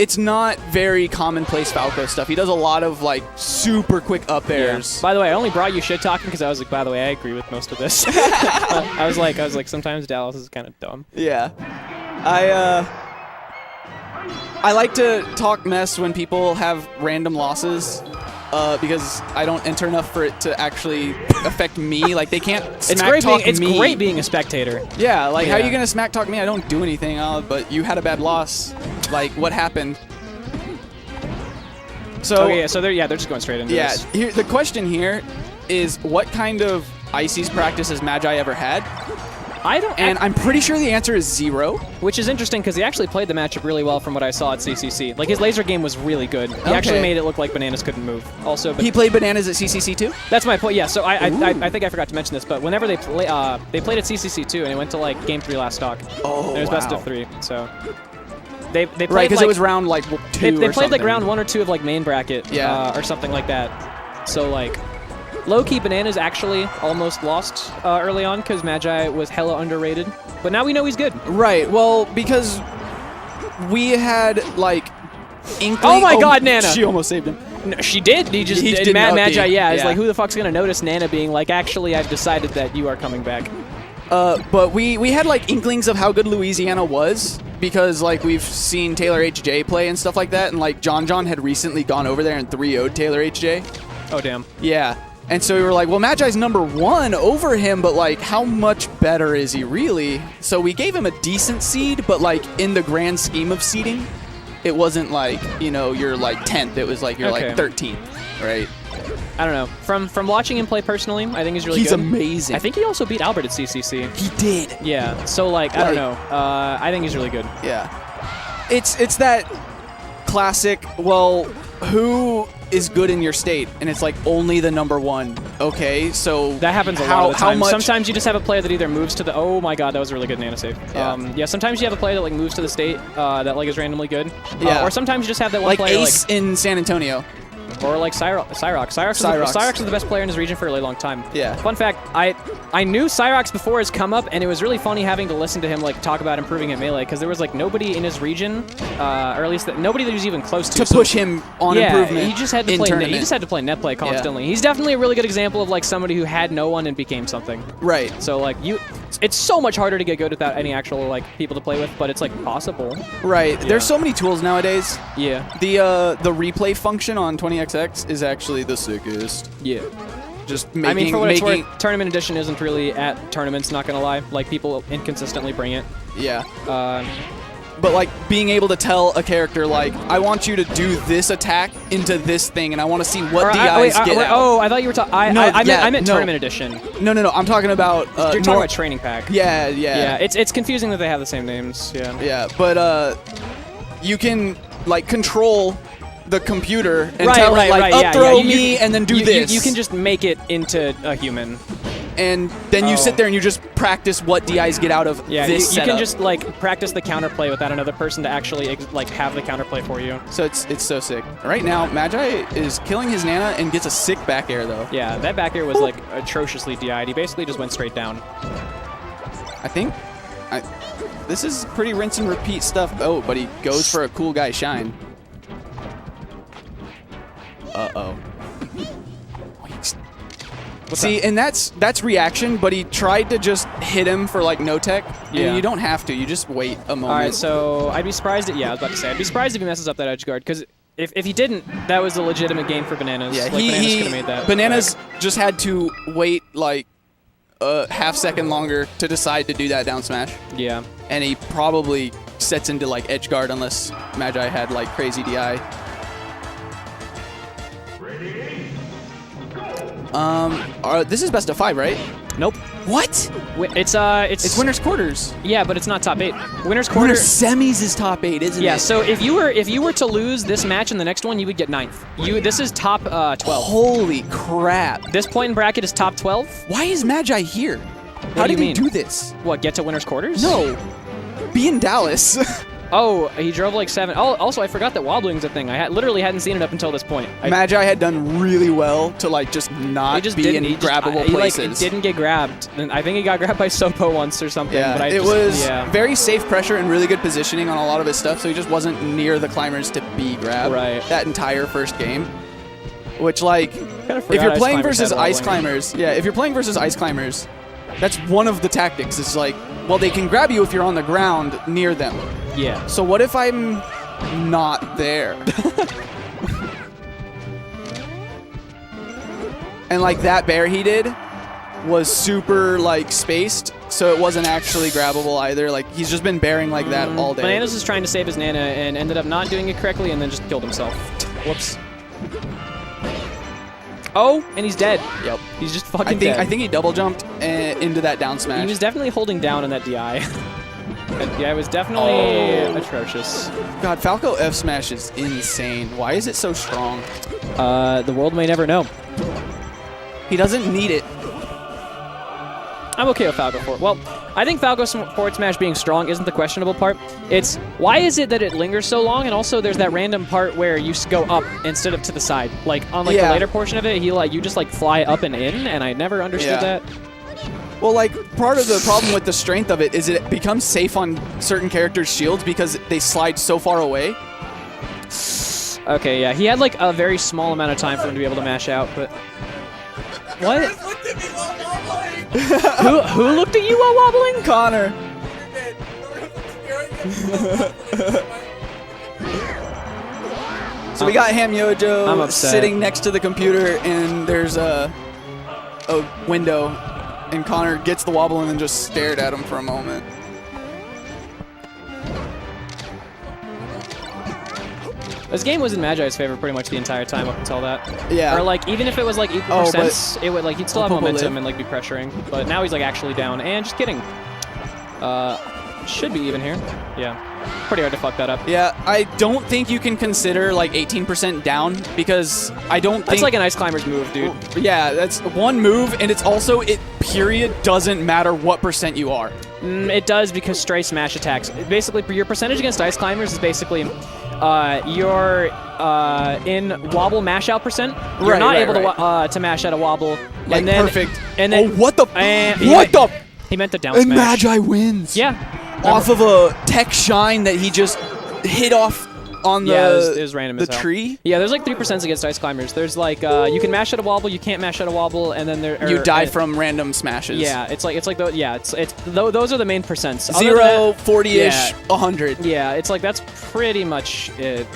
it's not very commonplace Falco stuff. He does a lot of like super quick up airs. Yeah. By the way, I only brought you shit talking because I was like, by the way, I agree with most of this. I was like, sometimes Dallas is kind of dumb. Yeah, I like to talk mess when people have random losses. Because I don't enter enough for it to actually affect me. Like, they can't smack talk me. It's great being a spectator. Yeah, like, how are you going to smack talk me? I don't do anything, but you had a bad loss. Like, what happened? So, okay, so they're just going straight into this. Yeah, the question here is, what kind of Ices practice has Magi ever had? I'm pretty sure the answer is 0. Which is interesting because he actually played the matchup really well from what I saw at CCC. Like, his laser game was really good. He actually made it look like Bananas couldn't move. Also, he played Bananas at CCC too? That's my point, yeah. So I think I forgot to mention this, but whenever they played at CCC too, and it went to like Game 3 last stock. Oh, and it was best of 3, so... They played right, because it was round like 2 They played like round 1 or 2 of like main bracket or something like that. So like... Low-key, Bananas actually almost lost early on because Magi was hella underrated. But now we know he's good. Right. Well, because we had, like, inkling... Oh my god, Nana! She almost saved him. No, she did. He did Magi, it's like, who the fuck's going to notice Nana being like, actually, I've decided that you are coming back. But we had, like, inklings of how good Louisiana was because, like, we've seen Taylor HJ play and stuff like that. And, like, John had recently gone over there and 3-0'd Taylor HJ. Oh, damn. Yeah. And so we were like, well, Magi's #1 over him, but, like, how much better is he really? So we gave him a decent seed, but, like, in the grand scheme of seeding, it wasn't like, you know, you're, like, 10th. It was like you're, like, 13th, right? I don't know. From watching him play personally, I think he's really good. He's amazing. I think he also beat Albert at CCC. He did. Yeah. So, like, I don't know. I think he's really good. Yeah. It's that classic, well, who is good in your state, and it's like only the #1. Okay, so that happens a lot of the time. Sometimes you just have a player that either moves to the oh my god, that was a really good Nana save. Yeah, sometimes you have a player that like moves to the state that like is randomly good. Or sometimes you just have that one like player Ace in San Antonio. Or like Cyrox. Cyrox is the best player in his region for a really long time. Yeah. Fun fact, I knew Cyrox before his come up, and it was really funny having to listen to him like talk about improving at Melee, because there was like nobody in his region, or at least nobody that was even close to push him on improvement. He just had to play. He just had to play net play constantly. He's definitely a really good example of like somebody who had no one and became something. Right. So like it's so much harder to get good without any actual like people to play with, but it's like possible. Right. Yeah. There's so many tools nowadays. Yeah. The replay function on 20XX is actually the sickest. Yeah. Just making, I mean, for what it's worth, Tournament Edition isn't really at tournaments, not gonna lie. Like, people inconsistently bring it. Yeah. But, like, being able to tell a character, like, I want you to do this attack into this thing, and I want to see what DIs get out. Oh, I thought you were talking... I meant Tournament Edition. No. I'm talking about... You're talking about Training Pack. Yeah. Yeah, it's confusing that they have the same names. Yeah. Yeah, but you can, like, control... the computer and tell it, like, up throw me and then do this. You can just make it into a human. And then you sit there and you just practice what DIs get out of this setup. You can just, like, practice the counterplay without another person to actually, like, have the counterplay for you. So it's so sick. Right now, Magi is killing his Nana and gets a sick back air, though. Yeah, that back air was, like, atrociously DI'd. He basically just went straight down. I think... this is pretty rinse and repeat stuff. Oh, but he goes for a cool guy shine. Uh-oh. See, and that's reaction, but he tried to just hit him for, like, no tech. Yeah. And you don't have to. You just wait a moment. All right, so I'd be surprised... I was about to say, I'd be surprised if he messes up that edge guard, because if he didn't, that was a legitimate game for Bananas. Yeah, like, Bananas could have made that. Bananas just had to wait, like, a half-second longer to decide to do that down smash. Yeah. And he probably sets into, like, edge guard unless Magi had, like, crazy DI. This is best of 5, right? Nope. What? It's winner's quarters. Yeah, but it's not top 8. Winner's semis is top 8, isn't it? Yeah. So if you were to lose this match and the next one, you would get 9th. This is top 12. Holy crap! This point in bracket is top 12. Why is Magi here? How did he do this? What? Get to winner's quarters? No. Be in Dallas. Oh, he drove like 7. Oh, also, I forgot that wobbling's a thing. I literally hadn't seen it up until this point. Magi had done really well to like just not be in grabbable places. He didn't get grabbed. And I think he got grabbed by Sopo once or something. Yeah, but it was very safe pressure and really good positioning on a lot of his stuff, so he just wasn't near the climbers to be grabbed that entire first game. Which, like, if you're playing versus ice climbers, if you're playing versus ice climbers, that's one of the tactics. It's like, well, they can grab you if you're on the ground near them. Yeah. So what if I'm not there? And like that bear he did was super like spaced, so it wasn't actually grabbable either. Like he's just been bearing like that all day. Bananas is trying to save his Nana and ended up not doing it correctly and then just killed himself. Whoops. Oh, and he's dead. Yep. He's just fucking dead. I think he double jumped into that down smash. He was definitely holding down on that DI. Yeah, it was definitely atrocious. God, Falco F smash is insane. Why is it so strong? The world may never know. He doesn't need it. I'm okay with Falco forward. Well, I think Falco forward smash being strong isn't the questionable part. It's why is it that it lingers so long, and also there's that random part where you go up instead of to the side. Like on like the later portion of it, you just like fly up and in, and I never understood that. Well, like part of the problem with the strength of it is it becomes safe on certain characters' shields because they slide so far away. Okay, yeah, he had like a very small amount of time for him to be able to mash out, but what? Who looked at you while wobbling? Connor. So we got Ham Yojo sitting next to the computer, and there's a window, and Connor gets the wobble and then just stared at him for a moment. This game was in Magi's favor pretty much the entire time up until that. Yeah. Or like even if it was like equal percents, it would like he'd still have momentum and like be pressuring. But now he's like actually down. And just kidding. Should be even here. Yeah. Pretty hard to fuck that up. Yeah, I don't think you can consider like 18% down because I don't think that's like an ice climber's move, dude. Yeah, that's one move, and it's also period doesn't matter what percent you are. It does because stray smash attacks. Basically, your percentage against ice climbers is basically you're in wobble mash out percent. You're not able to mash out a wobble. Like and then, perfect. And then what the? He meant the down and smash. Magi wins. Yeah. Off of a tech shine that he just hit off on the, it was random as hell. Tree. Yeah, there's like 3% against ice climbers. There's like you can mash at a wobble, you can't mash at a wobble, and then you die from random smashes. Yeah, it's like those are the main percents. 0, 40-ish, 100. Yeah, it's like that's pretty much it.